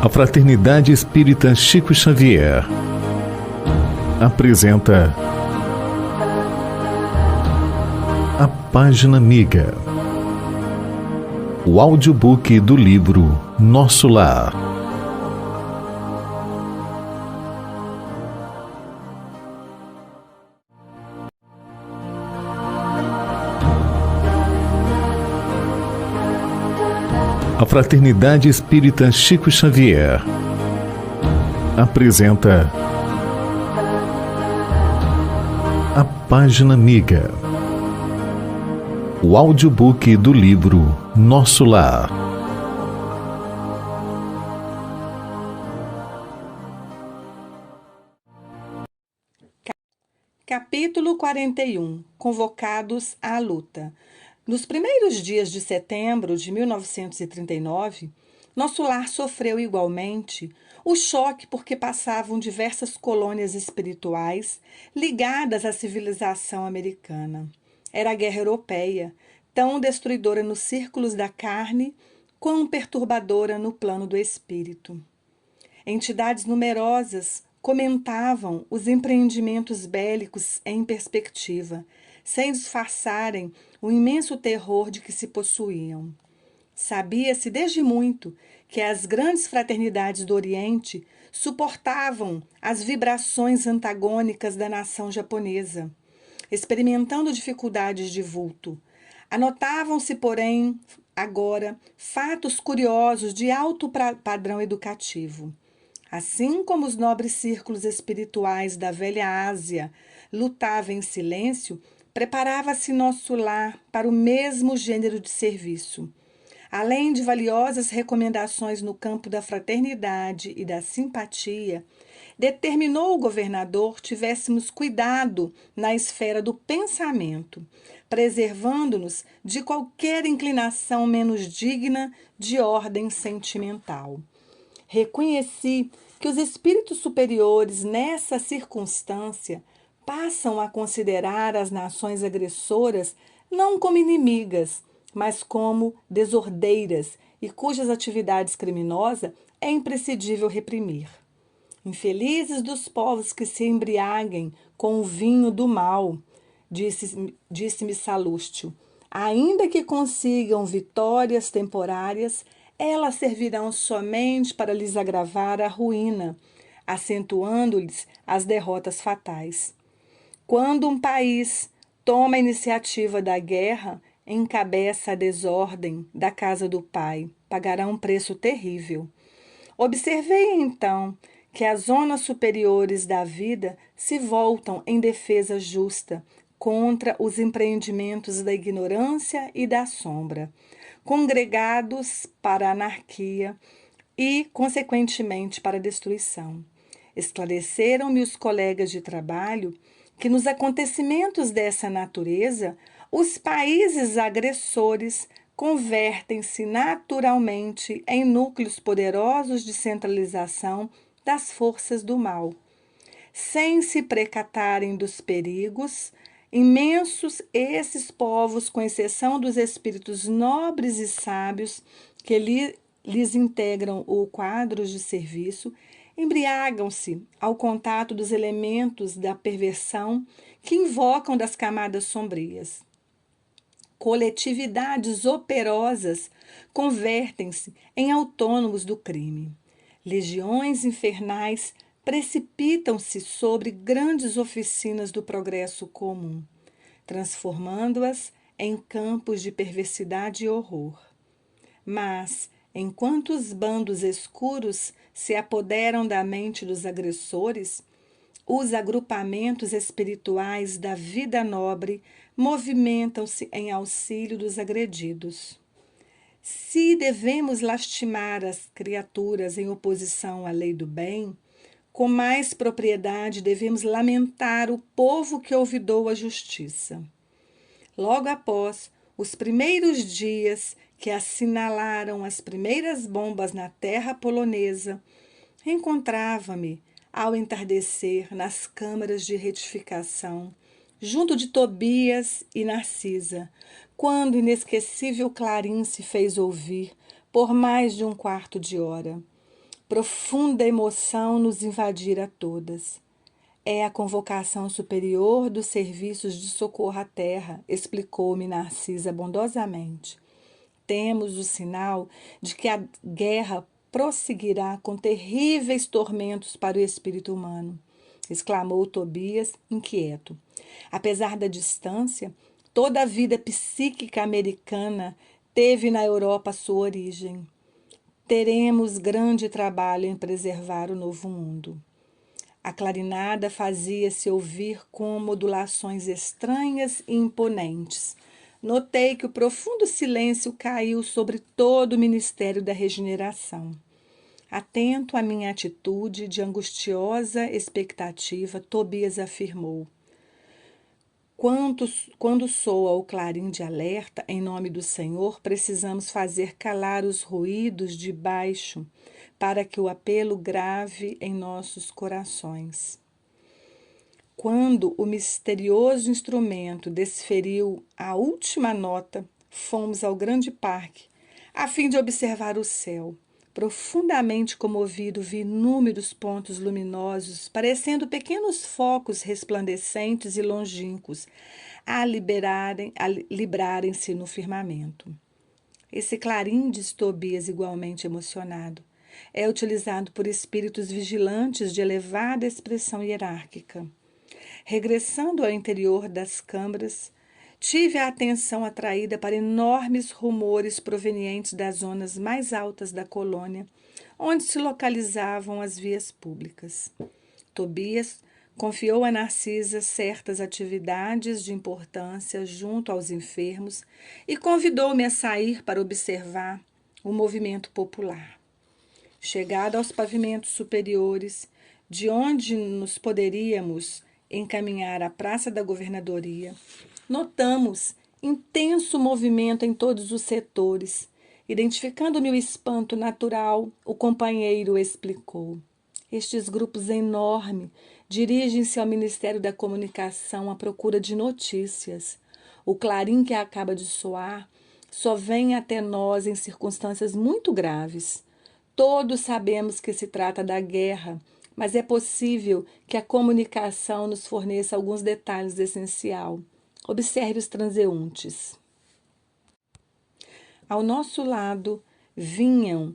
A Fraternidade Espírita Chico Xavier apresenta A Página Amiga, o audiobook do livro Nosso Lar. A Fraternidade Espírita Chico Xavier apresenta A Página Amiga, o audiobook do livro Nosso Lar. Capítulo 41. Convocados à luta. Nos primeiros dias de setembro de 1939, nosso lar sofreu igualmente o choque porque passavam diversas colônias espirituais ligadas à civilização americana. Era a guerra europeia, tão destruidora nos círculos da carne, quão perturbadora no plano do espírito. Entidades numerosas comentavam os empreendimentos bélicos em perspectiva, sem disfarçarem o imenso terror de que se possuíam. Sabia-se desde muito que as grandes fraternidades do Oriente suportavam as vibrações antagônicas da nação japonesa, experimentando dificuldades de vulto. Anotavam-se, porém, agora, fatos curiosos de alto padrão educativo. Assim como os nobres círculos espirituais da velha Ásia lutavam em silêncio, preparava-se nosso lar para o mesmo gênero de serviço. Além de valiosas recomendações no campo da fraternidade e da simpatia, determinou o governador tivéssemos cuidado na esfera do pensamento, preservando-nos de qualquer inclinação menos digna de ordem sentimental. Reconheci que os espíritos superiores, nessa circunstância, passam a considerar as nações agressoras não como inimigas, mas como desordeiras e cujas atividades criminosas é imprescindível reprimir. Infelizes dos povos que se embriaguem com o vinho do mal, disse-me Salústio, ainda que consigam vitórias temporárias, elas servirão somente para lhes agravar a ruína, acentuando-lhes as derrotas fatais. Quando um país toma a iniciativa da guerra, encabeça a desordem da casa do pai, pagará um preço terrível. Observei então que as zonas superiores da vida se voltam em defesa justa contra os empreendimentos da ignorância e da sombra, congregados para a anarquia e, consequentemente, para a destruição. Esclareceram-me os colegas de trabalho que nos acontecimentos dessa natureza, os países agressores convertem-se naturalmente em núcleos poderosos de centralização das forças do mal. Sem se precatarem dos perigos, imensos esses povos, com exceção dos espíritos nobres e sábios que lhes integram o quadro de serviço, embriagam-se ao contato dos elementos da perversão que invocam das camadas sombrias. Coletividades operosas convertem-se em autônomos do crime. Legiões infernais precipitam-se sobre grandes oficinas do progresso comum, transformando-as em campos de perversidade e horror. Mas, enquanto os bandos escuros se apoderam da mente dos agressores, os agrupamentos espirituais da vida nobre movimentam-se em auxílio dos agredidos. Se devemos lastimar as criaturas em oposição à lei do bem, com mais propriedade devemos lamentar o povo que olvidou a justiça. Logo após os primeiros dias que assinalaram as primeiras bombas na terra polonesa, encontrava-me, ao entardecer, nas câmaras de retificação, junto de Tobias e Narcisa, quando inesquecível clarim se fez ouvir por mais de um quarto de hora. Profunda emoção nos invadira a todas. É a convocação superior dos serviços de socorro à terra, explicou-me Narcisa bondosamente. Temos o sinal de que a guerra prosseguirá com terríveis tormentos para o espírito humano, exclamou Tobias, inquieto. Apesar da distância, toda a vida psíquica americana teve na Europa sua origem. Teremos grande trabalho em preservar o novo mundo. A clarinada fazia-se ouvir com modulações estranhas e imponentes. Notei que o profundo silêncio caiu sobre todo o ministério da regeneração. Atento à minha atitude de angustiosa expectativa, Tobias afirmou: Quando soa o clarim de alerta, em nome do Senhor, precisamos fazer calar os ruídos de baixo para que o apelo grave em nossos corações. Quando o misterioso instrumento desferiu a última nota, fomos ao grande parque, a fim de observar o céu. Profundamente comovido, vi inúmeros pontos luminosos, parecendo pequenos focos resplandecentes e longínquos, a librarem-se no firmamento. Esse clarim, disse Tobias, igualmente emocionado, é utilizado por espíritos vigilantes de elevada expressão hierárquica. Regressando ao interior das câmaras, tive a atenção atraída para enormes rumores provenientes das zonas mais altas da colônia, onde se localizavam as vias públicas. Tobias confiou a Narcisa certas atividades de importância junto aos enfermos e convidou-me a sair para observar o movimento popular. Chegada aos pavimentos superiores, de onde nos poderíamos encaminhar à Praça da Governadoria, notamos intenso movimento em todos os setores. Identificando-me o espanto natural, o companheiro explicou. Estes grupos enormes dirigem-se ao Ministério da Comunicação à procura de notícias. O clarim que acaba de soar só vem até nós em circunstâncias muito graves. Todos sabemos que se trata da guerra, mas é possível que a comunicação nos forneça alguns detalhes essenciais. Observe os transeuntes. Ao nosso lado vinham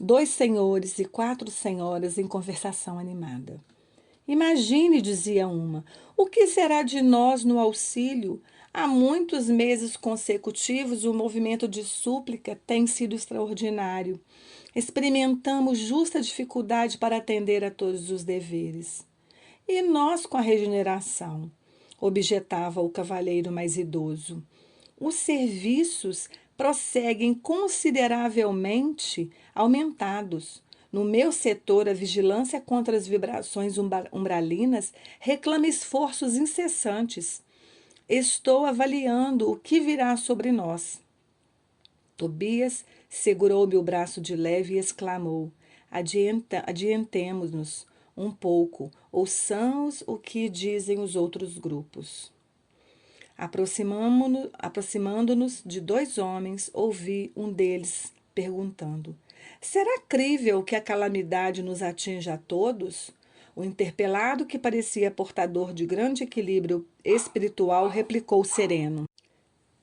2 senhores e 4 senhoras em conversação animada. Imagine, dizia uma, o que será de nós no auxílio? Há muitos meses consecutivos o movimento de súplica tem sido extraordinário. Experimentamos justa dificuldade para atender a todos os deveres. E nós com a regeneração? Objetava o cavalheiro mais idoso. Os serviços prosseguem consideravelmente aumentados. No meu setor, a vigilância contra as vibrações umbralinas reclama esforços incessantes. Estou avaliando o que virá sobre nós. Tobias segurou-me o braço de leve e exclamou: adiantemo-nos um pouco, ouçamos o que dizem os outros grupos. Aproximando-nos de 2 homens, ouvi um deles perguntando: será crível que a calamidade nos atinja a todos? O interpelado, que parecia portador de grande equilíbrio espiritual, replicou sereno: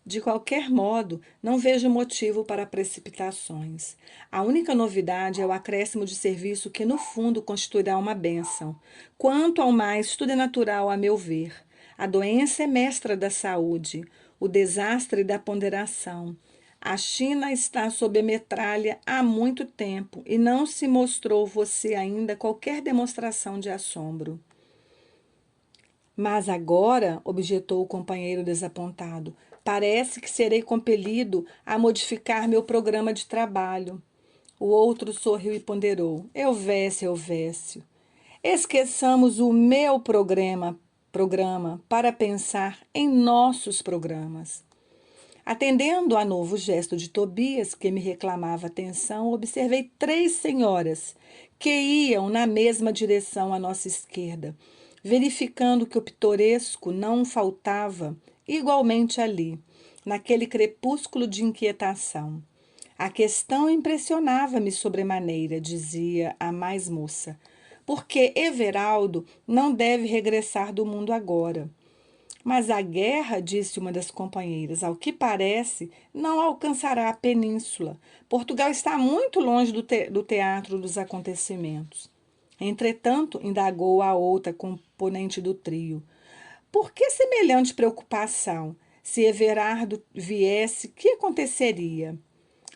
de qualquer modo, não vejo motivo para precipitações. A única novidade é o acréscimo de serviço que, no fundo, constituirá uma bênção. Quanto ao mais, tudo é natural, a meu ver. A doença é mestra da saúde, o desastre da ponderação. A China está sob a metralha há muito tempo e não se mostrou você ainda qualquer demonstração de assombro. Mas agora, objetou o companheiro desapontado, parece que serei compelido a modificar meu programa de trabalho. O outro sorriu e ponderou. Elvésio. Esqueçamos o meu programa para pensar em nossos programas. Atendendo a novo gesto de Tobias, que me reclamava atenção, observei 3 senhoras que iam na mesma direção à nossa esquerda, verificando que o pitoresco não faltava igualmente ali, naquele crepúsculo de inquietação. A questão impressionava-me sobremaneira, dizia a mais moça, porque Everaldo não deve regressar do mundo agora. Mas a guerra, disse uma das companheiras, ao que parece, não alcançará a península. Portugal está muito longe do teatro dos acontecimentos. Entretanto, indagou a outra componente do trio, por que semelhante preocupação? Se Everardo viesse, que aconteceria?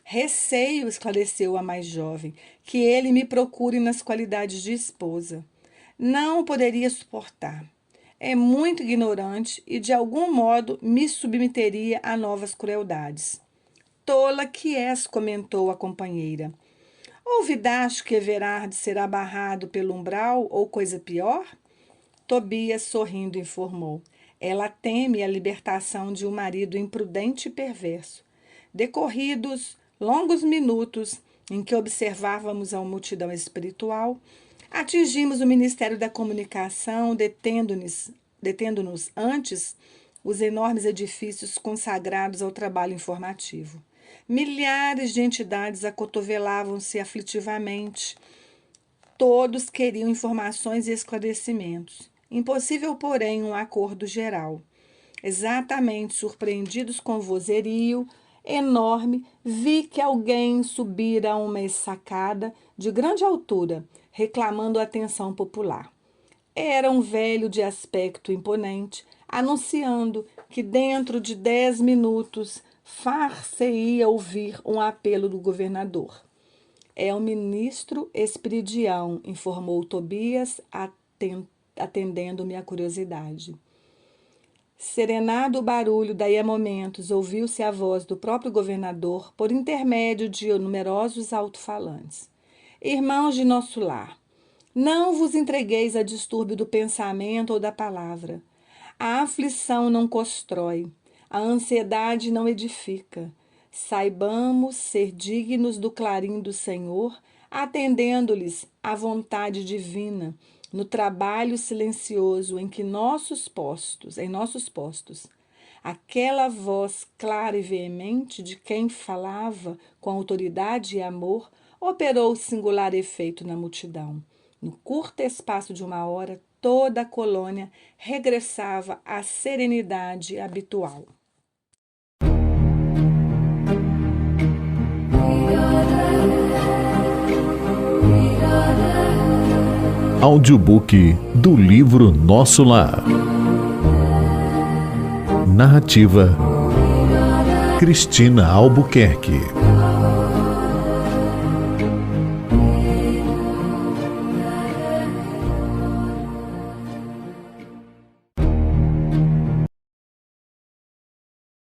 Receio, esclareceu a mais jovem, que ele me procure nas qualidades de esposa. Não o poderia suportar. É muito ignorante e, de algum modo, me submeteria a novas crueldades. Tola que és, comentou a companheira. Ouvidaste que Everardo será barrado pelo umbral ou coisa pior? Tobias, sorrindo, informou. Ela teme a libertação de um marido imprudente e perverso. Decorridos longos minutos em que observávamos a multidão espiritual, atingimos o Ministério da Comunicação, detendo-nos antes os enormes edifícios consagrados ao trabalho informativo. Milhares de entidades acotovelavam-se aflitivamente. Todos queriam informações e esclarecimentos. Impossível, porém, um acordo geral. Exatamente surpreendidos com o vozerio enorme, vi que alguém subira a uma sacada de grande altura, reclamando a atenção popular. Era um velho de aspecto imponente, anunciando que dentro de 10 minutos far-se-ia ouvir um apelo do governador. É o ministro Esperidião, informou Tobias, atendendo-me a curiosidade. Serenado o barulho, daí a momentos, ouviu-se a voz do próprio governador por intermédio de numerosos alto-falantes. Irmãos de nosso lar, não vos entregueis a distúrbio do pensamento ou da palavra. A aflição não constrói, a ansiedade não edifica. Saibamos ser dignos do clarim do Senhor, atendendo-lhes à vontade divina, no trabalho silencioso em nossos postos, aquela voz clara e veemente de quem falava com autoridade e amor operou singular efeito na multidão. No curto espaço de 1 hora, toda a colônia regressava à serenidade habitual. Audiobook do livro Nosso Lar. Narrativa Cristina Albuquerque.